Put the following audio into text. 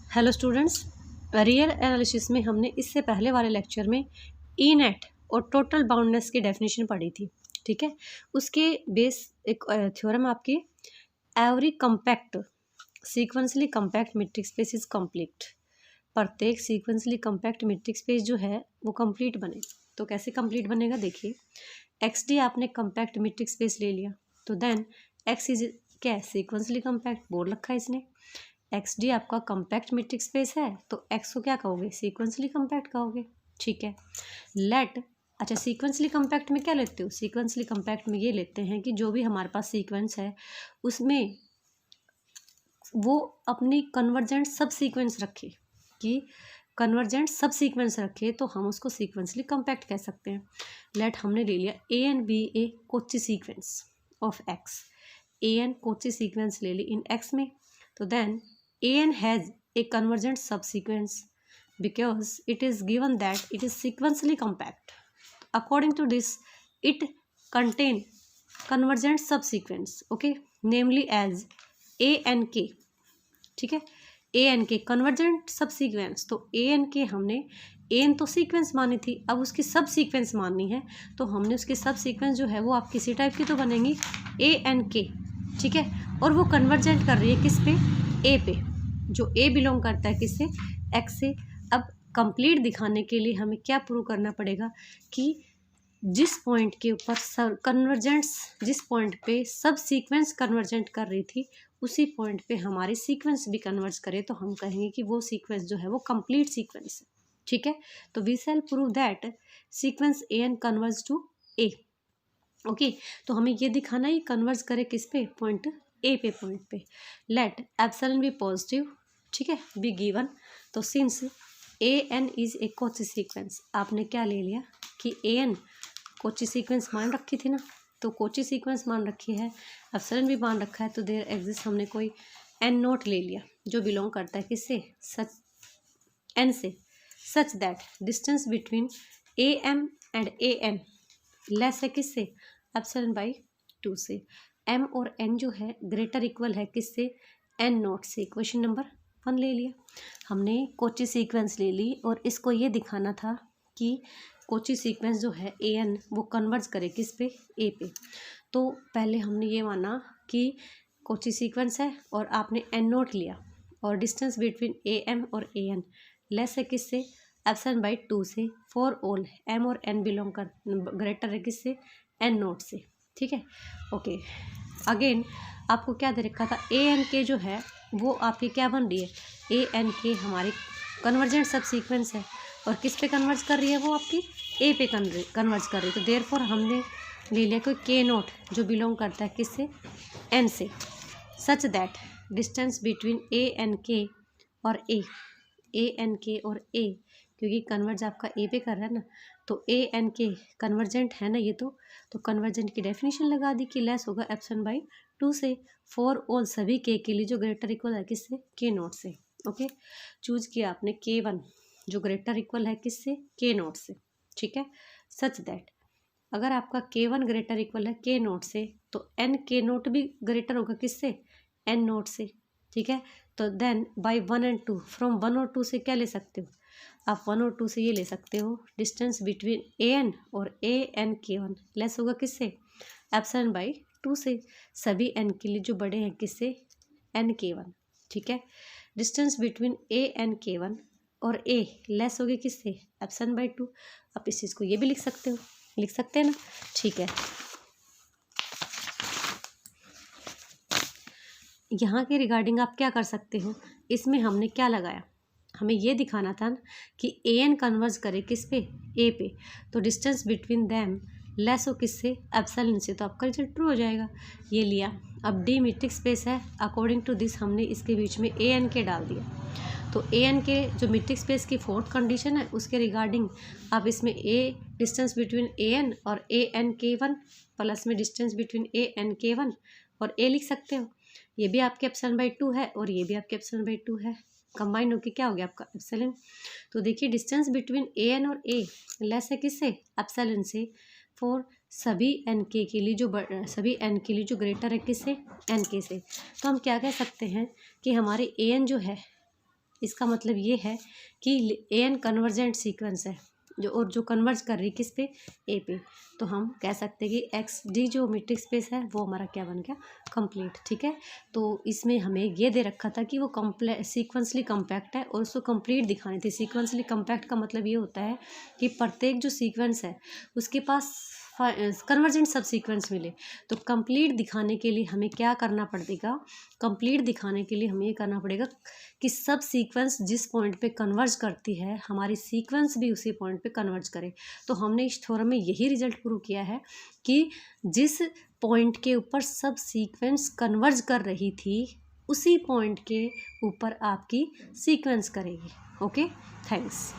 Hello students, real analysis में हमने इससे पहले वाले लेक्चर में ई नेट और टोटल बाउंडनेस की डेफिनेशन पढ़ी थी। ठीक है, उसके बेस एक थ्योरम आपकी every compact sequentially compact matric space is complete. प्रत्येक सीक्वेंसली कंपैक्ट मैट्रिक स्पेस जो है वो कंप्लीट बने। तो कैसे कंप्लीट बनेगा, देखिए एक्स डी आपने कंपैक्ट मैट्रिक स्पेस ले लिया तो देन एक्स इज क्या है, सीक्वेंसली कंपैक्ट बोल रखा है इसने। एक्स डी आपका कंपैक्ट मैट्रिक स्पेस है तो एक्स को क्या कहोगे, सीक्वेंसली कंपैक्ट कहोगे। ठीक है, लेट अच्छा सीक्वेंसली कंपैक्ट में क्या लेते हो, सीक्वेंसली कंपैक्ट में ये लेते हैं कि जो भी हमारे पास सीक्वेंस है उसमें वो अपनी कन्वर्जेंट सब सीक्वेंस रखे, कि कन्वर्जेंट सब सीक्वेंस रखे तो हम उसको सीक्वेंसली कंपैक्ट कह सकते हैं। लेट हमने ले लिया A and B a Cauchy sequence of X, A N Cauchy sequence ले ली इन एक्स में, तो then an has a convergent subsequence because it is given that it is sequentially compact. According to this, it contain convergent subsequence, okay, namely as a and k. ठीक है, a and k convergent subsequence। तो a and k हमने N तो sequence मानी थी, अब उसकी सब सीक्वेंस माननी है तो हमने उसकी सब सीक्वेंस जो है वो आप किसी टाइप की तो बनेंगी ए एंड के। ठीक है, और वो कन्वर्जेंट कर रही है किस पे, ए पे, जो ए बिलोंग करता है किससे, एक्स से। अब कंप्लीट दिखाने के लिए हमें क्या प्रूव करना पड़ेगा कि जिस पॉइंट के ऊपर कन्वर्जेंट्स, जिस पॉइंट पे सब सीक्वेंस कन्वर्जेंट कर रही थी उसी पॉइंट पे हमारी सीक्वेंस भी कन्वर्ज करे तो हम कहेंगे कि वो सीक्वेंस जो है वो कंप्लीट सीक्वेंस है। ठीक है, तो we shall prove that sequence A N converge to A. Okay, तो हमें ये दिखाना ही कन्वर्ज करे किस पे, पॉइंट ए पे, पॉइंट पे। लेट एप्सिलॉन बी पॉजिटिव, ठीक है, बी गिवन। तो since A N is a Cauchy sequence, आपने क्या ले लिया कि ए एन कोची सीक्वेंस मान रखी थी ना, तो कोची सीक्वेंस मान रखी है, एप्सिलॉन भी मान रखा है, तो देयर एग्जिस्ट हमने कोई एन नोट ले लिया जो बिलोंग करता है किससे, सच एन से, such that distance between A M and A N less है किससे, एप्सिलॉन बाई 2 से। एम और एन जो है ग्रेटर इक्वल है किससे, एन नोट से। क्वेश्चन नंबर 1 ले लिया हमने, कोची सीक्वेंस ले ली और इसको ये दिखाना था कि कोची सीक्वेंस जो है ए एन वो कन्वर्ज करे किस पे, ए पे। तो पहले हमने ये माना कि कोची सीक्वेंस है और आपने एन नोट लिया और डिस्टेंस बिटवीन ए एम और ए एन लेस है किससे, एप्सिलॉन बाई 2 से, फॉर ऑल एम और एन बिलोंग कर ग्रेटर है किससे, एन नोट से। ठीक है, ओके। अगेन आपको क्या दे रखा था, ए एन के जो है वो आपकी क्या बन रही है, ए एन के हमारी कन्वर्जेंट सब सीक्वेंस है और किस पे कन्वर्ज कर रही है, वो आपकी ए पे कन्वर्ज कर रही है। तो देयरफॉर हमने ले लिया कोई के नोट जो बिलोंग करता है किससे, एन से, such that distance between A N K और ए एन के और ए, क्योंकि कन्वर्ज आपका ए पे कर रहा है ना, तो ए एन के कन्वर्जेंट है ना ये, तो कन्वर्जेंट की डेफिनेशन लगा दी कि लेस होगा एप्सिलॉन बाई 2 से, फॉर ऑल सभी के लिए जो ग्रेटर इक्वल है किससे, के नोट से। ओके, चूज किया आपने K1 जो ग्रेटर इक्वल है किससे, के नोट से। ठीक है, सच दैट अगर आपका K1 ग्रेटर इक्वल है के नोट से तो एन के नोट भी ग्रेटर होगा किससे, एन नोट से। ठीक है, तो देन बाई 1 एंड 2, फ्रॉम 1 और 2 से क्या ले सकते हो आप, 1 और 2 से ये ले सकते हो डिस्टेंस बिटवीन ए एन और ए एन K1 लेस होगा किससे, एप्सिलॉन बाई 2 से, सभी एन के लिए जो बड़े हैं किससे, एन K1। ठीक है, distance between A N K1 और ए लेस होगी किससे, एप्सिलॉन बाई 2। आप इस चीज़ को ये भी लिख सकते हो, लिख सकते हैं ना। ठीक है, यहाँ के रिगार्डिंग आप क्या कर सकते हो, इसमें हमने क्या लगाया, हमें ये दिखाना था ना कि ए एन कन्वर्ज करे किस पे, ए पे, तो डिस्टेंस बिटवीन दैम लेस हो किससे, एप्सिलॉन से, तो आपका रिजल्ट ट्रू हो जाएगा। ये लिया, अब डी मैट्रिक स्पेस है, अकॉर्डिंग टू दिस हमने इसके बीच में ए एन के डाल दिया। तो ए एन के जो मैट्रिक स्पेस की फोर्थ कंडीशन है उसके रिगार्डिंग आप इसमें a distance between A N और ए एन K1 प्लस में distance between A N K1 और ए लिख सकते हो। ये भी आपके एप्सिलॉन बाई 2 है और ये भी आपके एप्सिलॉन बाई 2 है, कंबाइन होकर क्या हो गया आपका एप्सिलॉन। तो देखिए डिस्टेंस बिटवीन ए एन और ए लेस है किससे, एप्सिलॉन से, फॉर सभी एन के लिए जो सभी एन के लिए जो ग्रेटर है किससे, एन के से। तो हम क्या कह सकते हैं कि हमारे ए एन जो है इसका मतलब ये है कि एन कन्वर्जेंट सीक्वेंस है जो कन्वर्ज कर रही किस पे, ए पे। तो हम कह सकते हैं कि एक्स डी जो मीट्रिक स्पेस है वो हमारा क्या बन गया, कंप्लीट। ठीक है, तो इसमें हमें ये दे रखा था कि वो सीक्वेंसली कम्पैक्ट है और उसको कंप्लीट दिखानी थी। सीक्वेंसली कम्पैक्ट का मतलब ये होता है कि प्रत्येक जो सीक्वेंस है उसके पास कन्वर्जेंट सब सीक्वेंस मिले। तो कंप्लीट दिखाने के लिए हमें क्या करना पड़ेगा, कंप्लीट दिखाने के लिए हमें ये करना पड़ेगा कि सब सीक्वेंस जिस पॉइंट पे कन्वर्ज करती है हमारी सीक्वेंस भी उसी पॉइंट पे कन्वर्ज करे। तो हमने इस थ्योरम में यही रिजल्ट प्रूव किया है कि जिस पॉइंट के ऊपर सब सीक्वेंस कन्वर्ज कर रही थी उसी पॉइंट के ऊपर आपकी सीक्वेंस करेगी। Okay, thanks.